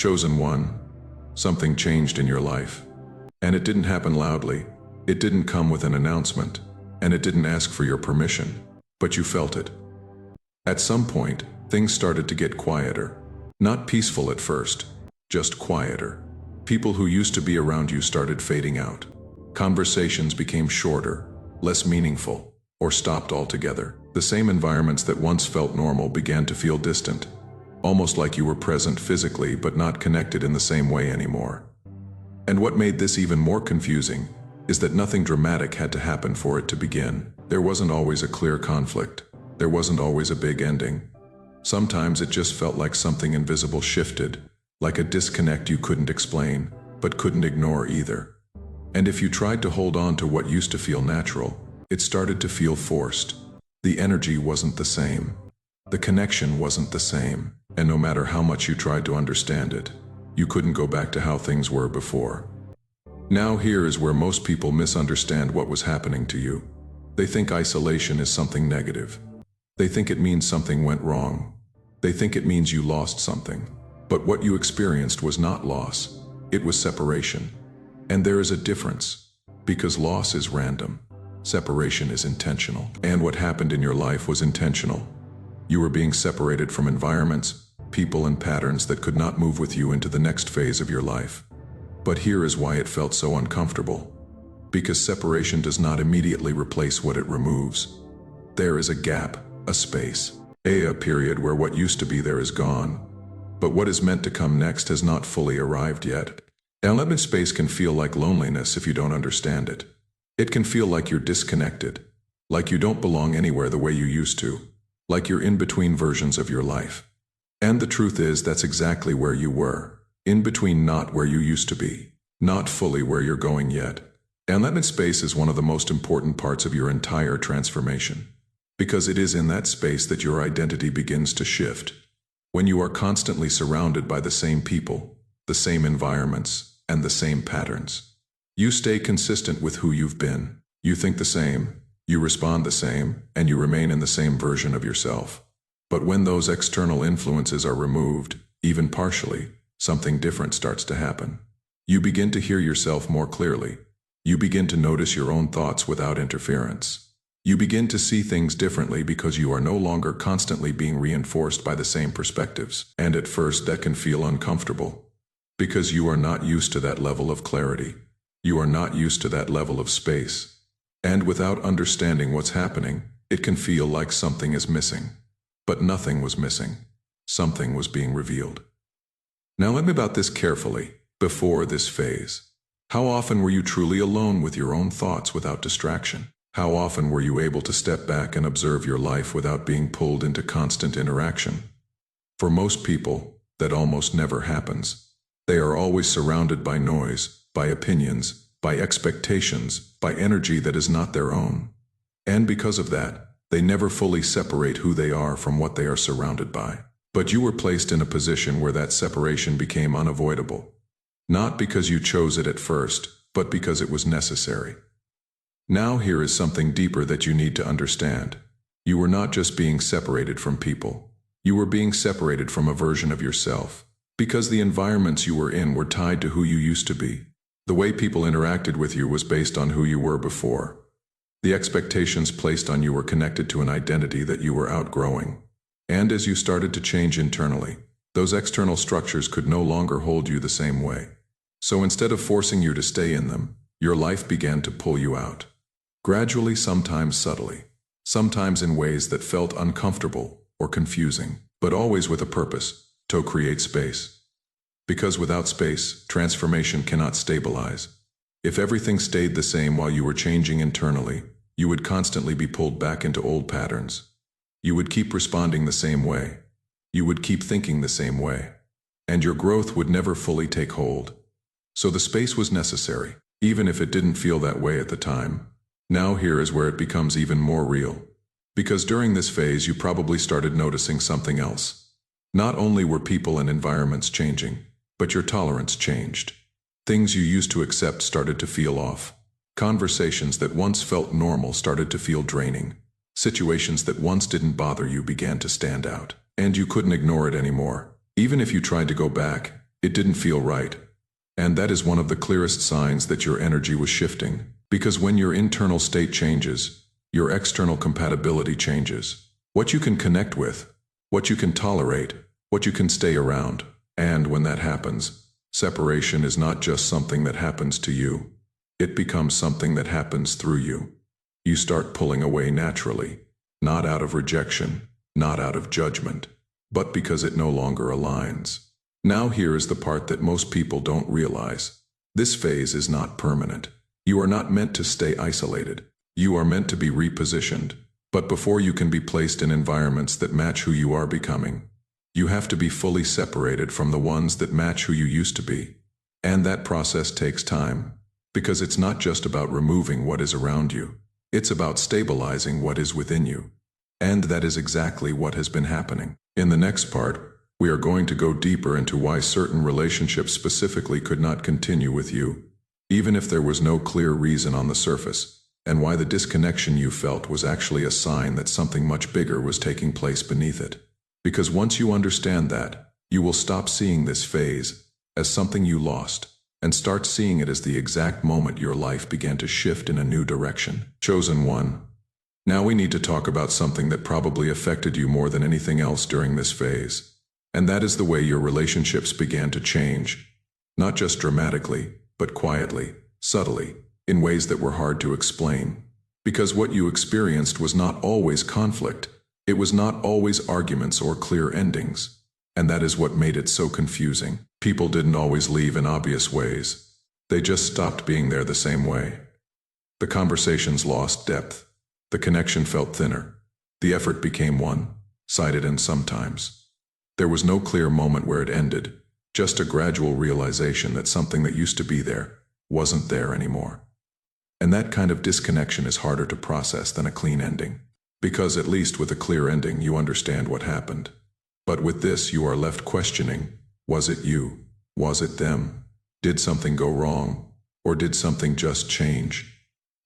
Chosen one, something changed in your life. And it didn't happen loudly, it didn't come with an announcement, and it didn't ask for your permission, but you felt it. At some point, things started to get quieter. Not peaceful at first, just quieter. People who used to be around you started fading out. Conversations became shorter, less meaningful, or stopped altogether. The same environments that once felt normal began to feel distant, almost like you were present physically but not connected in the same way anymore. And what made this even more confusing is that nothing dramatic had to happen for it to begin. There wasn't always a clear conflict. There wasn't always a big ending. Sometimes it just felt like something invisible shifted, like a disconnect you couldn't explain, but couldn't ignore either. And if you tried to hold on to what used to feel natural, it started to feel forced. The energy wasn't the same. The connection wasn't the same. And no matter how much you tried to understand it, you couldn't go back to how things were before. Now here is where most people misunderstand what was happening to you. They think isolation is something negative. They think it means something went wrong. They think it means you lost something. But what you experienced was not loss. It was separation. And there is a difference, because loss is random. Separation is intentional. And what happened in your life was intentional. You were being separated from environments, people, and patterns that could not move with you into the next phase of your life. But here is why it felt so uncomfortable. Because separation does not immediately replace what it removes. There is a gap, a space, a period where what used to be there is gone. But what is meant to come next has not fully arrived yet. That space can feel like loneliness if you don't understand it. It can feel like you're disconnected, like you don't belong anywhere the way you used to, like you're in between versions of your life. And the truth is that's exactly where you were, in between, not where you used to be, not fully where you're going yet. And that space is one of the most important parts of your entire transformation, because it is in that space that your identity begins to shift. When you are constantly surrounded by the same people, the same environments, and the same patterns, you stay consistent with who you've been. You think the same, you respond the same, and you remain in the same version of yourself. But when those external influences are removed, even partially, something different starts to happen. You begin to hear yourself more clearly. You begin to notice your own thoughts without interference. You begin to see things differently because you are no longer constantly being reinforced by the same perspectives. And at first that can feel uncomfortable, because you are not used to that level of clarity. You are not used to that level of space. And without understanding what's happening, it can feel like something is missing. But nothing was missing. Something was being revealed. Now let me about this carefully, before this phase. How often were you truly alone with your own thoughts without distraction? How often were you able to step back and observe your life without being pulled into constant interaction? For most people, that almost never happens. They are always surrounded by noise, by opinions, by expectations, by energy that is not their own. And because of that, they never fully separate who they are from what they are surrounded by. But you were placed in a position where that separation became unavoidable. Not because you chose it at first, but because it was necessary. Now here is something deeper that you need to understand. You were not just being separated from people. You were being separated from a version of yourself. Because the environments you were in were tied to who you used to be. The way people interacted with you was based on who you were before. The expectations placed on you were connected to an identity that you were outgrowing. And as you started to change internally, those external structures could no longer hold you the same way. So instead of forcing you to stay in them, your life began to pull you out. Gradually, sometimes subtly, sometimes in ways that felt uncomfortable or confusing, but always with a purpose: to create space. Because without space, transformation cannot stabilize. If everything stayed the same while you were changing internally, you would constantly be pulled back into old patterns. You would keep responding the same way. You would keep thinking the same way. And your growth would never fully take hold. So the space was necessary, even if it didn't feel that way at the time. Now here is where it becomes even more real. Because during this phase you probably started noticing something else. Not only were people and environments changing, but your tolerance changed. Things you used to accept started to feel off. Conversations that once felt normal started to feel draining. Situations that once didn't bother you began to stand out. And you couldn't ignore it anymore. Even if you tried to go back, It didn't feel right. And that is one of the clearest signs that your energy was shifting. Because when your internal state changes, your external compatibility changes. What you can connect with, what you can tolerate, what you can stay around. And when that happens, separation is not just something that happens to you. It becomes something that happens through you. You start pulling away naturally, not out of rejection, not out of judgment, but because it no longer aligns. Now here is the part that most people don't realize. This phase is not permanent. You are not meant to stay isolated. You are meant to be repositioned. But before you can be placed in environments that match who you are becoming, you have to be fully separated from the ones that match who you used to be. And that process takes time, because it's not just about removing what is around you. It's about stabilizing what is within you. And that is exactly what has been happening. In the next part, we are going to go deeper into why certain relationships specifically could not continue with you, even if there was no clear reason on the surface, and why the disconnection you felt was actually a sign that something much bigger was taking place beneath it. Because once you understand that, you will stop seeing this phase as something you lost, and start seeing it as the exact moment your life began to shift in a new direction. Chosen one. Now we need to talk about something that probably affected you more than anything else during this phase. And that is the way your relationships began to change. Not just dramatically, but quietly, subtly, in ways that were hard to explain. Because what you experienced was not always conflict. It was not always arguments or clear endings. And that is what made it so confusing. People didn't always leave in obvious ways. They just stopped being there the same way. The conversations lost depth. The connection felt thinner. The effort became one-sided, and sometimes there was no clear moment where it ended, just a gradual realization that something that used to be there wasn't there anymore. And that kind of disconnection is harder to process than a clean ending. Because at least with a clear ending you understand what happened. But with this you are left questioning, was it you? Was it them? Did something go wrong? Or did something just change?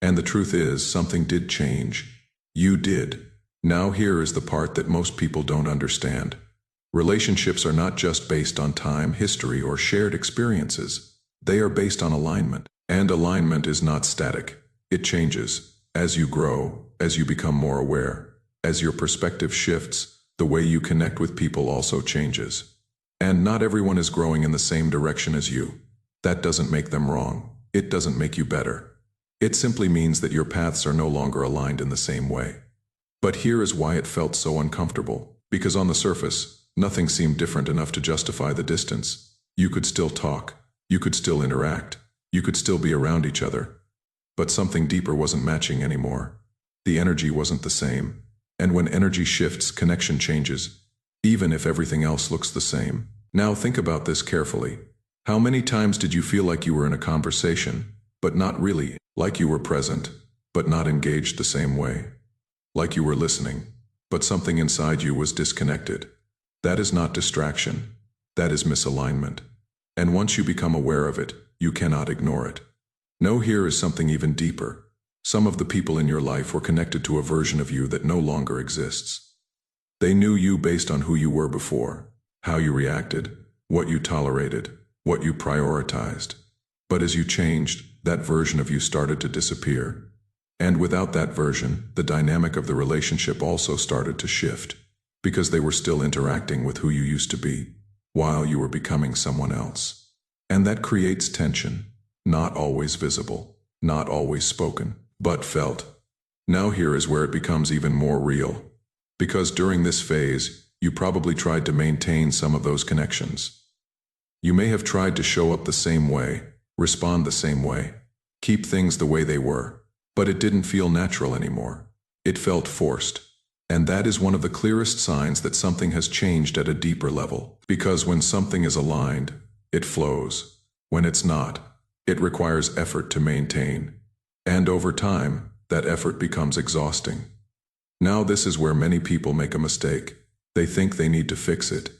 And the truth is, something did change. You did. Now here is the part that most people don't understand. Relationships are not just based on time, history, or shared experiences. They are based on alignment. And alignment is not static. It changes. As you grow, as you become more aware, as your perspective shifts, the way you connect with people also changes. And not everyone is growing in the same direction as you. That doesn't make them wrong. It doesn't make you better. It simply means that your paths are no longer aligned in the same way. But here is why it felt so uncomfortable. Because on the surface, nothing seemed different enough to justify the distance. You could still talk. You could still interact. You could still be around each other. But something deeper wasn't matching anymore. The energy wasn't the same. And when energy shifts, connection changes, even if everything else looks the same. Now think about this carefully. How many times did you feel like you were in a conversation, but not really? Like you were present, but not engaged the same way? Like you were listening, but something inside you was disconnected? That is not distraction. That is misalignment. And once you become aware of it, you cannot ignore it. No, here is something even deeper. Some of the people in your life were connected to a version of you that no longer exists. They knew you based on who you were before, how you reacted, what you tolerated, what you prioritized. But as you changed, that version of you started to disappear. And without that version, the dynamic of the relationship also started to shift. Because they were still interacting with who you used to be, while you were becoming someone else. And that creates tension, not always visible, not always spoken, but felt. Now here is where it becomes even more real. Because during this phase, you probably tried to maintain some of those connections. You may have tried to show up the same way, respond the same way, keep things the way they were, but it didn't feel natural anymore. It felt forced. And that is one of the clearest signs that something has changed at a deeper level. Because when something is aligned, it flows. When it's not, it requires effort to maintain. And over time, that effort becomes exhausting. Now this is where many people make a mistake. They think they need to fix it.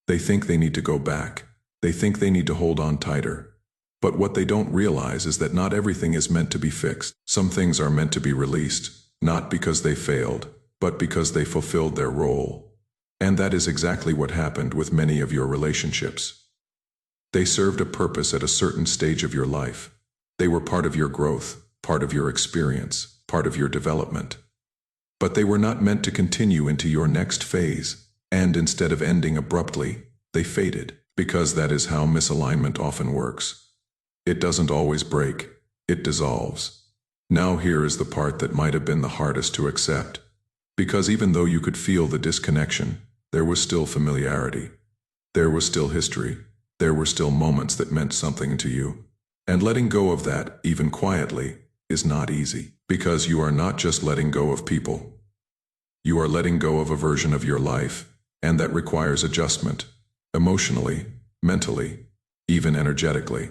They think they need to go back. They think they need to hold on tighter. But what they don't realize is that not everything is meant to be fixed. Some things are meant to be released, not because they failed, but because they fulfilled their role. And that is exactly what happened with many of your relationships. They served a purpose at a certain stage of your life. They were part of your growth, part of your experience, part of your development. But they were not meant to continue into your next phase, and instead of ending abruptly, they faded, because that is how misalignment often works. It doesn't always break, it dissolves. Now here is the part that might have been the hardest to accept. Because even though you could feel the disconnection, there was still familiarity. There was still history. There were still moments that meant something to you. And letting go of that, even quietly, is not easy. Because you are not just letting go of people. You are letting go of a version of your life, and that requires adjustment. Emotionally, mentally, even energetically.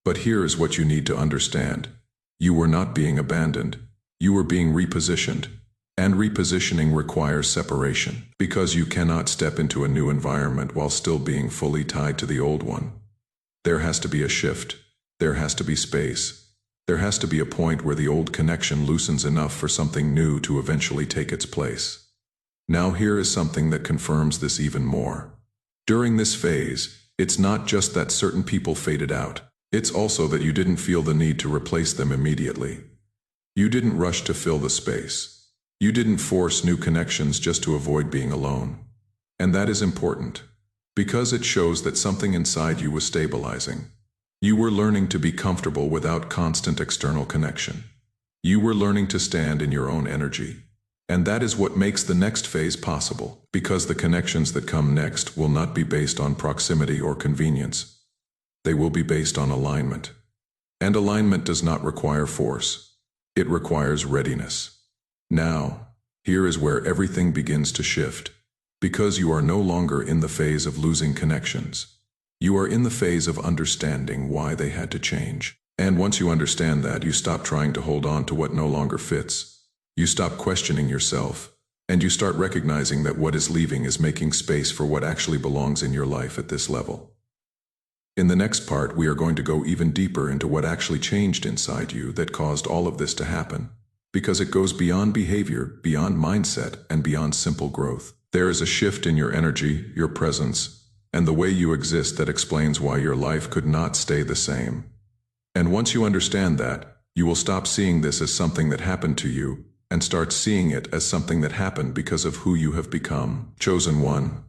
But here is what you need to understand. You were not being abandoned. You were being repositioned. And repositioning requires separation, because you cannot step into a new environment while still being fully tied to the old one. There has to be a shift. There has to be space. There has to be a point where the old connection loosens enough for something new to eventually take its place. Now here is something that confirms this even more. During this phase, it's not just that certain people faded out. It's also that you didn't feel the need to replace them immediately. You didn't rush to fill the space. You didn't force new connections just to avoid being alone. And that is important, because it shows that something inside you was stabilizing. You were learning to be comfortable without constant external connection. You were learning to stand in your own energy. And that is what makes the next phase possible, because the connections that come next will not be based on proximity or convenience. They will be based on alignment. And alignment does not require force. It requires readiness. Now, here is where everything begins to shift, because you are no longer in the phase of losing connections. You are in the phase of understanding why they had to change. And once you understand that, you stop trying to hold on to what no longer fits. You stop questioning yourself, and you start recognizing that what is leaving is making space for what actually belongs in your life at this level. In the next part, we are going to go even deeper into what actually changed inside you that caused all of this to happen. Because it goes beyond behavior, beyond mindset, and beyond simple growth. There is a shift in your energy, your presence, and the way you exist that explains why your life could not stay the same. And once you understand that, you will stop seeing this as something that happened to you, and start seeing it as something that happened because of who you have become. Chosen one.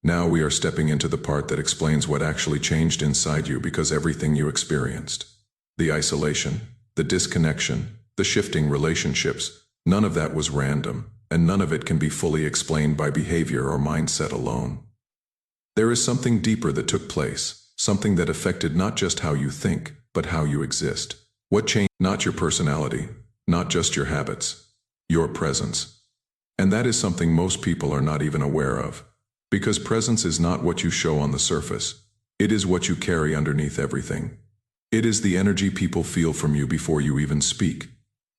Now we are stepping into the part that explains what actually changed inside you because everything you experienced. The isolation, the disconnection, the shifting relationships, none of that was random, and none of it can be fully explained by behavior or mindset alone. There is something deeper that took place, something that affected not just how you think, but how you exist. What changed? Not your personality, not just your habits, your presence. And that is something most people are not even aware of. Because presence is not what you show on the surface. It is what you carry underneath everything. It is the energy people feel from you before you even speak.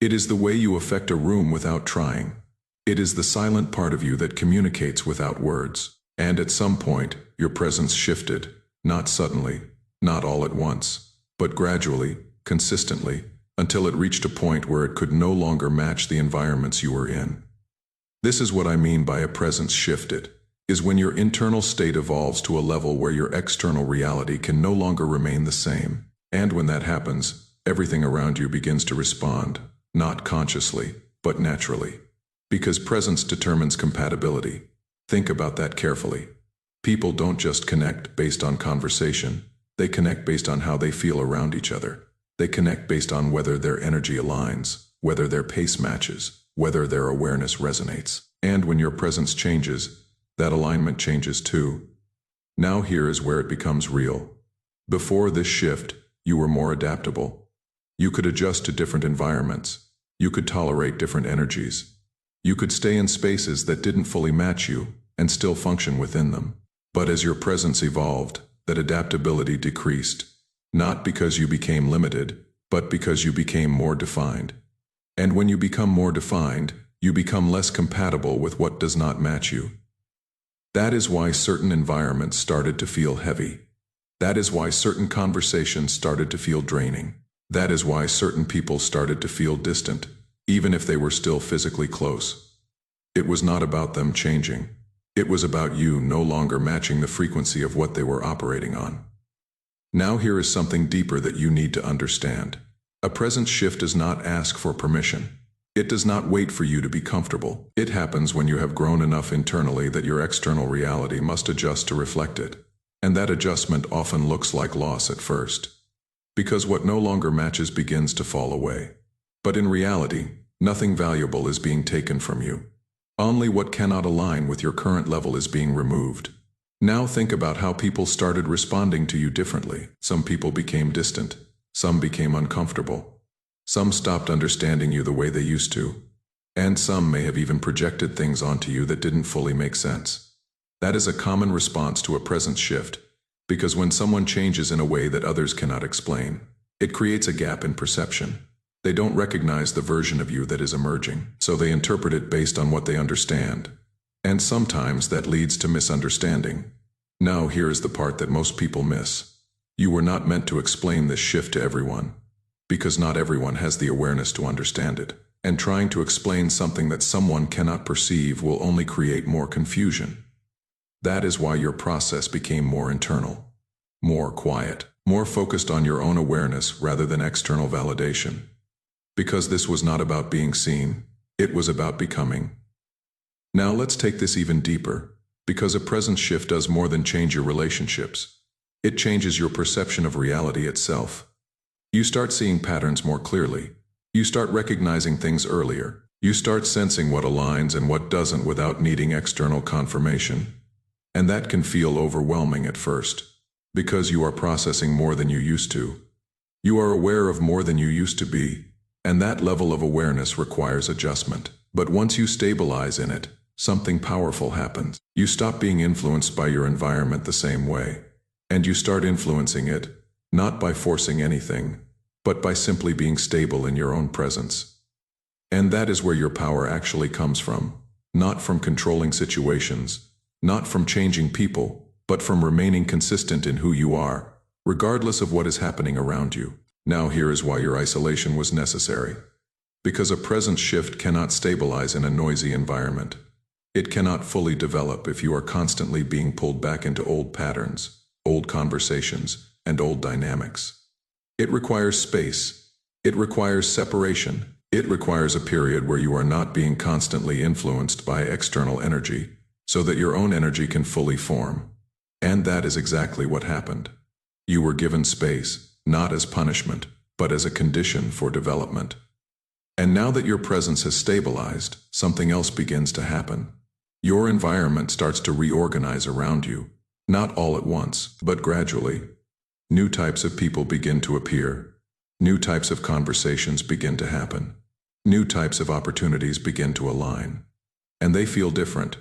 It is the way you affect a room without trying. It is the silent part of you that communicates without words. And at some point, your presence shifted, not suddenly, not all at once, but gradually, consistently, until it reached a point where it could no longer match the environments you were in. This is what I mean by a presence shifted, is when your internal state evolves to a level where your external reality can no longer remain the same. And when that happens, everything around you begins to respond. Not consciously, but naturally. Because presence determines compatibility. Think about that carefully. People don't just connect based on conversation. They connect based on how they feel around each other. They connect based on whether their energy aligns, whether their pace matches, whether their awareness resonates. And when your presence changes, that alignment changes too. Now here is where it becomes real. Before this shift, you were more adaptable. You could adjust to different environments. You could tolerate different energies. You could stay in spaces that didn't fully match you and still function within them. But as your presence evolved, that adaptability decreased, not because you became limited, but because you became more defined. And when you become more defined, you become less compatible with what does not match you. That is why certain environments started to feel heavy. That is why certain conversations started to feel draining. That is why certain people started to feel distant, even if they were still physically close. It was not about them changing. It was about you no longer matching the frequency of what they were operating on. Now here is something deeper that you need to understand. A presence shift does not ask for permission. It does not wait for you to be comfortable. It happens when you have grown enough internally that your external reality must adjust to reflect it. And that adjustment often looks like loss at first. Because what no longer matches begins to fall away. But in reality, nothing valuable is being taken from you. Only what cannot align with your current level is being removed. Now think about how people started responding to you differently. Some people became distant. Some became uncomfortable. Some stopped understanding you the way they used to. And some may have even projected things onto you that didn't fully make sense. That is a common response to a presence shift, because when someone changes in a way that others cannot explain, it creates a gap in perception. They don't recognize the version of you that is emerging, so they interpret it based on what they understand. And sometimes that leads to misunderstanding. Now here is the part that most people miss. You were not meant to explain this shift to everyone, because not everyone has the awareness to understand it. And trying to explain something that someone cannot perceive will only create more confusion. That is why your process became more internal, more quiet, more focused on your own awareness rather than external validation. Because this was not about being seen, it was about becoming. Now let's take this even deeper, because a presence shift does more than change your relationships. It changes your perception of reality itself. You start seeing patterns more clearly. You start recognizing things earlier. You start sensing what aligns and what doesn't without needing external confirmation. And that can feel overwhelming at first, because you are processing more than you used to. You are aware of more than you used to be, and that level of awareness requires adjustment. But once you stabilize in it, something powerful happens. You stop being influenced by your environment the same way, and you start influencing it, not by forcing anything, but by simply being stable in your own presence. And that is where your power actually comes from, not from controlling situations, not from changing people, but from remaining consistent in who you are, regardless of what is happening around you. Now here is why your isolation was necessary. Because a presence shift cannot stabilize in a noisy environment. It cannot fully develop if you are constantly being pulled back into old patterns, old conversations, and old dynamics. It requires space. It requires separation. It requires a period where you are not being constantly influenced by external energy, so that your own energy can fully form. And that is exactly what happened. You were given space, not as punishment, but as a condition for development. And now that your presence has stabilized, something else begins to happen. Your environment starts to reorganize around you, not all at once, but gradually. New types of people begin to appear. New types of conversations begin to happen. New types of opportunities begin to align. And they feel different,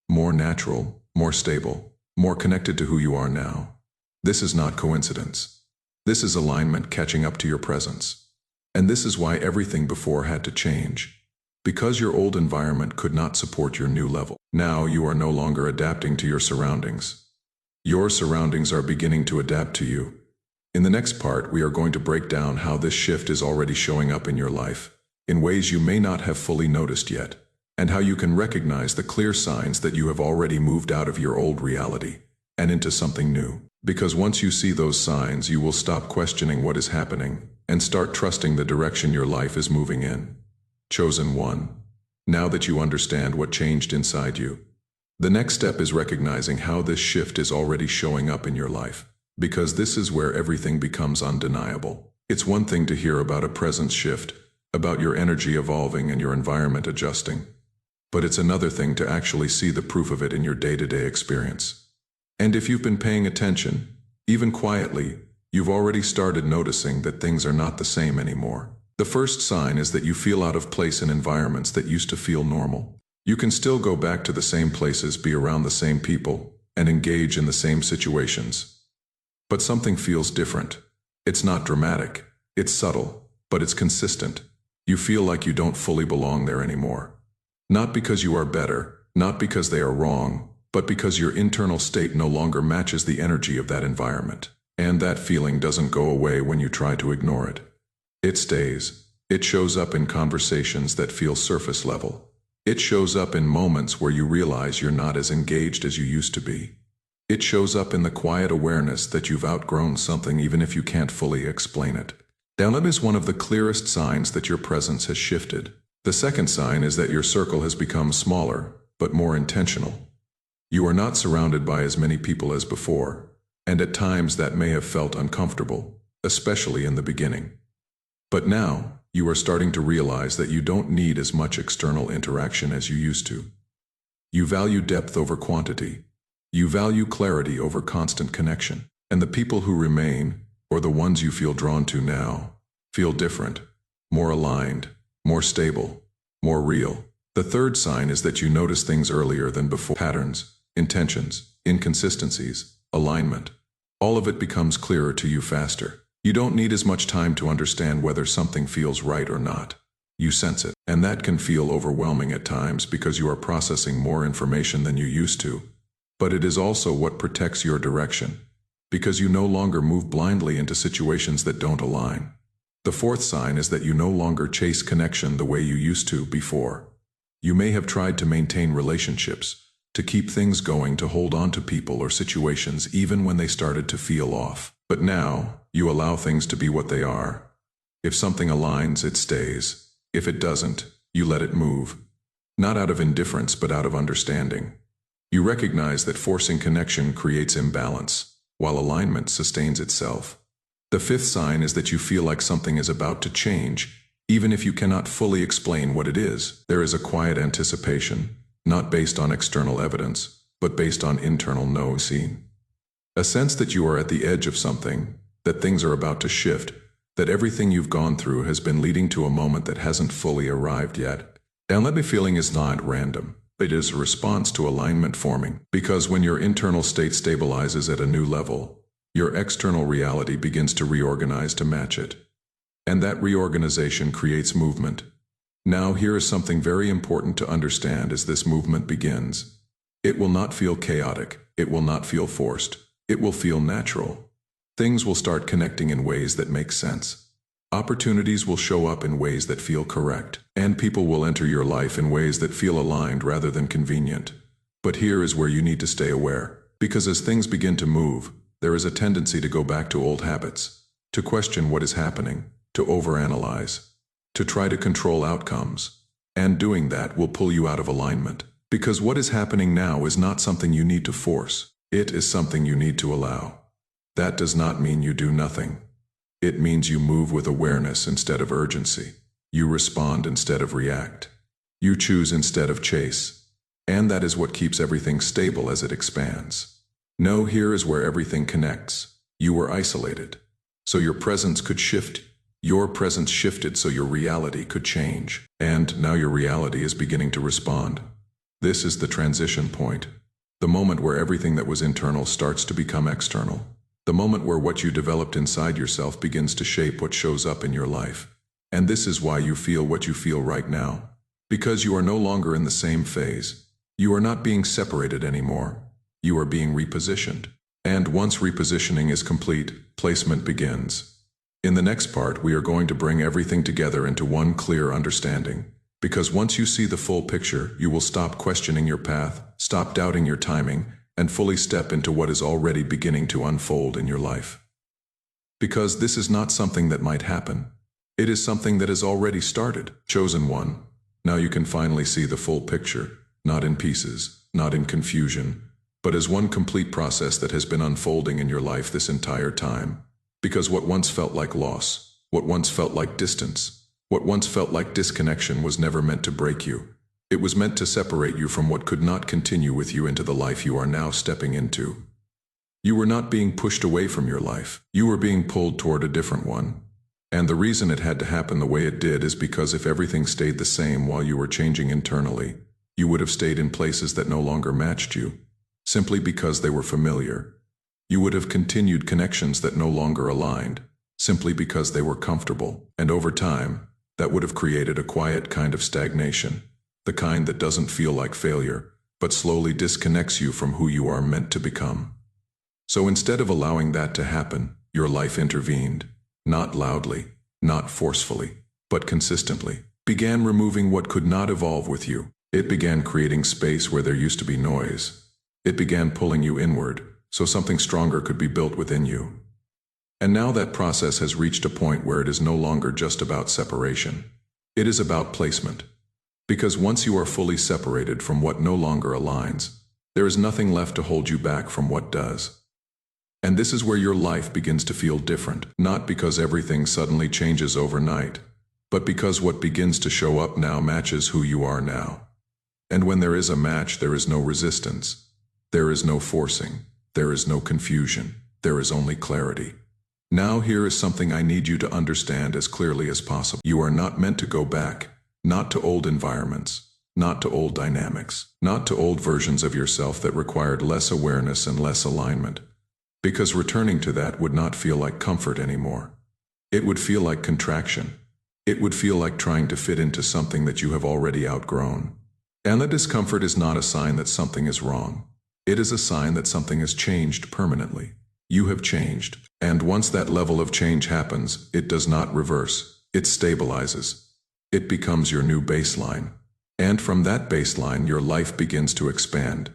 more natural, more stable, more connected to who you are now. This is not coincidence. This is alignment catching up to your presence. And this is why everything before had to change. Because your old environment could not support your new level. Now you are no longer adapting to your surroundings. Your surroundings are beginning to adapt to you. In the next part, we are going to break down how this shift is already showing up in your life, in ways you may not have fully noticed yet, and how you can recognize the clear signs that you have already moved out of your old reality and into something new. Because once you see those signs, you will stop questioning what is happening and start trusting the direction your life is moving in. Chosen one. Now that you understand what changed inside you, the next step is recognizing how this shift is already showing up in your life, because this is where everything becomes undeniable. It's one thing to hear about a presence shift, about your energy evolving and your environment adjusting, but it's another thing to actually see the proof of it in your day-to-day experience. And if you've been paying attention, even quietly, you've already started noticing that things are not the same anymore. The first sign is that you feel out of place in environments that used to feel normal. You can still go back to the same places, be around the same people, and engage in the same situations. But something feels different. It's not dramatic, it's subtle, but it's consistent. You feel like you don't fully belong there anymore. Not because you are better, not because they are wrong, but because your internal state no longer matches the energy of that environment. And that feeling doesn't go away when you try to ignore it. It stays. It shows up in conversations that feel surface level. It shows up in moments where you realize you're not as engaged as you used to be. It shows up in the quiet awareness that you've outgrown something even if you can't fully explain it. Download is one of the clearest signs that your presence has shifted. The second sign is that your circle has become smaller, but more intentional. You are not surrounded by as many people as before, and at times that may have felt uncomfortable, especially in the beginning. But now, you are starting to realize that you don't need as much external interaction as you used to. You value depth over quantity. You value clarity over constant connection. And the people who remain, or the ones you feel drawn to now, feel different, more aligned, more stable, more real. The third sign is that you notice things earlier than before. Patterns, intentions, inconsistencies, alignment. All of it becomes clearer to you faster. You don't need as much time to understand whether something feels right or not. You sense it, and that can feel overwhelming at times because you are processing more information than you used to. But it is also what protects your direction, because you no longer move blindly into situations that don't align. The fourth sign is that you no longer chase connection the way you used to before. You may have tried to maintain relationships, to keep things going, to hold on to people or situations even when they started to feel off. But now, you allow things to be what they are. If something aligns, it stays. If it doesn't, you let it move. Not out of indifference, but out of understanding. You recognize that forcing connection creates imbalance, while alignment sustains itself. The fifth sign is that you feel like something is about to change, even if you cannot fully explain what it is. There is a quiet anticipation, not based on external evidence, but based on internal know-seen. A sense that you are at the edge of something, that things are about to shift, that everything you've gone through has been leading to a moment that hasn't fully arrived yet. And let me feeling is not random. It is a response to alignment forming, because when your internal state stabilizes at a new level, your external reality begins to reorganize to match it. And that reorganization creates movement. Now here is something very important to understand as this movement begins. It will not feel chaotic. It will not feel forced. It will feel natural. Things will start connecting in ways that make sense. Opportunities will show up in ways that feel correct, and people will enter your life in ways that feel aligned rather than convenient. But here is where you need to stay aware, because as things begin to move, there is a tendency to go back to old habits, to question what is happening, to overanalyze, to try to control outcomes. And doing that will pull you out of alignment, because what is happening now is not something you need to force. It is something you need to allow. That does not mean you do nothing. It means you move with awareness instead of urgency. You respond instead of react. You choose instead of chase. And that is what keeps everything stable as it expands. No, here is where everything connects. You were isolated, so your presence could shift. Your presence shifted so your reality could change. And now your reality is beginning to respond. This is the transition point. The moment where everything that was internal starts to become external. The moment where what you developed inside yourself begins to shape what shows up in your life. And this is why you feel what you feel right now. Because you are no longer in the same phase. You are not being separated anymore. You are being repositioned. And once repositioning is complete, placement begins. In the next part, we are going to bring everything together into one clear understanding. Because once you see the full picture, you will stop questioning your path, stop doubting your timing, and fully step into what is already beginning to unfold in your life. Because this is not something that might happen. It is something that has already started. Chosen one. Now you can finally see the full picture, not in pieces, not in confusion, but as one complete process that has been unfolding in your life this entire time. Because what once felt like loss, what once felt like distance, what once felt like disconnection was never meant to break you. It was meant to separate you from what could not continue with you into the life you are now stepping into. You were not being pushed away from your life. You were being pulled toward a different one. And the reason it had to happen the way it did is because if everything stayed the same while you were changing internally, you would have stayed in places that no longer matched you, simply because they were familiar. You would have continued connections that no longer aligned, simply because they were comfortable. And over time, that would have created a quiet kind of stagnation, the kind that doesn't feel like failure, but slowly disconnects you from who you are meant to become. So instead of allowing that to happen, your life intervened, not loudly, not forcefully, but consistently, began removing what could not evolve with you. It began creating space where there used to be noise. It began pulling you inward, so something stronger could be built within you. And now that process has reached a point where it is no longer just about separation. It is about placement. Because once you are fully separated from what no longer aligns, there is nothing left to hold you back from what does. And this is where your life begins to feel different, not because everything suddenly changes overnight, but because what begins to show up now matches who you are now. And when there is a match, there is no resistance. There is no forcing. There is no confusion. There is only clarity. Now here is something I need you to understand as clearly as possible. You are not meant to go back, not to old environments, not to old dynamics, not to old versions of yourself that required less awareness and less alignment. Because returning to that would not feel like comfort anymore. It would feel like contraction. It would feel like trying to fit into something that you have already outgrown. And the discomfort is not a sign that something is wrong. It is a sign that something has changed permanently. You have changed. And once that level of change happens, it does not reverse. It stabilizes. It becomes your new baseline. And from that baseline, your life begins to expand.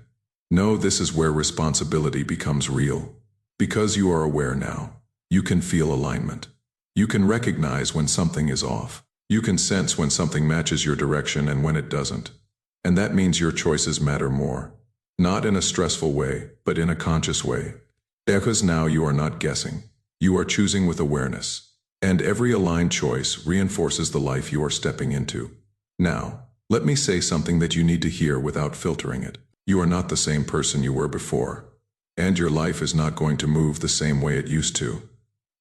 No, this is where responsibility becomes real. Because you are aware now, you can feel alignment. You can recognize when something is off. You can sense when something matches your direction and when it doesn't. And that means your choices matter more. Not in a stressful way, but in a conscious way. Because now you are not guessing. You are choosing with awareness. And every aligned choice reinforces the life you are stepping into. Now, let me say something that you need to hear without filtering it. You are not the same person you were before. And your life is not going to move the same way it used to.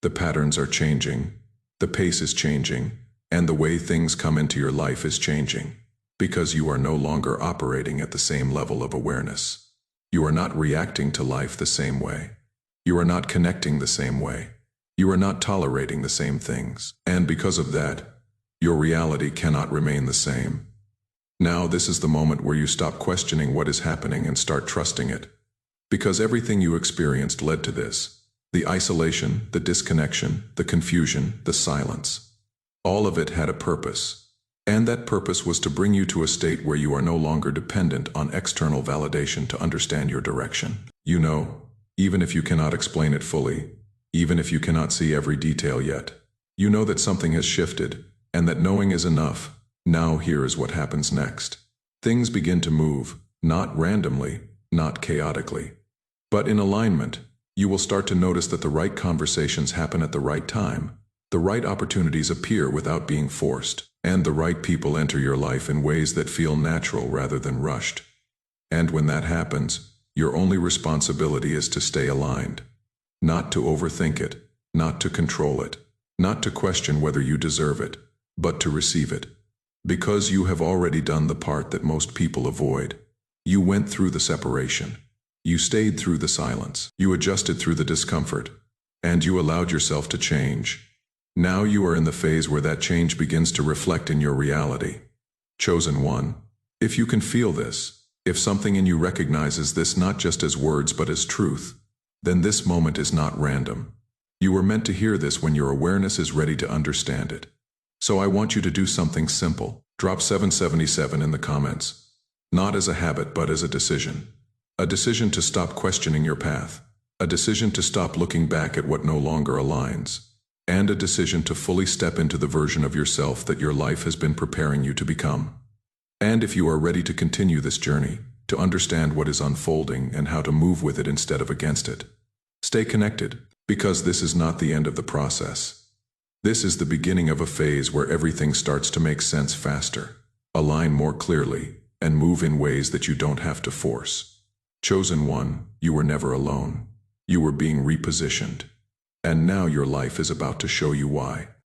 The patterns are changing. The pace is changing. And the way things come into your life is changing. Because you are no longer operating at the same level of awareness. You are not reacting to life the same way. You are not connecting the same way. You are not tolerating the same things. And because of that, your reality cannot remain the same. Now this is the moment where you stop questioning what is happening and start trusting it. Because everything you experienced led to this. The isolation, the disconnection, the confusion, the silence. All of it had a purpose. And that purpose was to bring you to a state where you are no longer dependent on external validation to understand your direction. You know, even if you cannot explain it fully, even if you cannot see every detail yet, you know that something has shifted, and that knowing is enough. Now here is what happens next. Things begin to move, not randomly, not chaotically, but in alignment. You will start to notice that the right conversations happen at the right time, the right opportunities appear without being forced, and the right people enter your life in ways that feel natural rather than rushed. And when that happens, your only responsibility is to stay aligned. Not to overthink it, not to control it, not to question whether you deserve it, but to receive it. Because you have already done the part that most people avoid. You went through the separation. You stayed through the silence. You adjusted through the discomfort. And you allowed yourself to change. Now you are in the phase where that change begins to reflect in your reality. Chosen one, if you can feel this, if something in you recognizes this not just as words but as truth, then this moment is not random. You were meant to hear this when your awareness is ready to understand it. So I want you to do something simple. Drop 777 in the comments. Not as a habit but as a decision. A decision to stop questioning your path. A decision to stop looking back at what no longer aligns. And a decision to fully step into the version of yourself that your life has been preparing you to become. And if you are ready to continue this journey, to understand what is unfolding and how to move with it instead of against it, stay connected, because this is not the end of the process. This is the beginning of a phase where everything starts to make sense faster, align more clearly, and move in ways that you don't have to force. Chosen one, you were never alone. You were being repositioned. And now your life is about to show you why.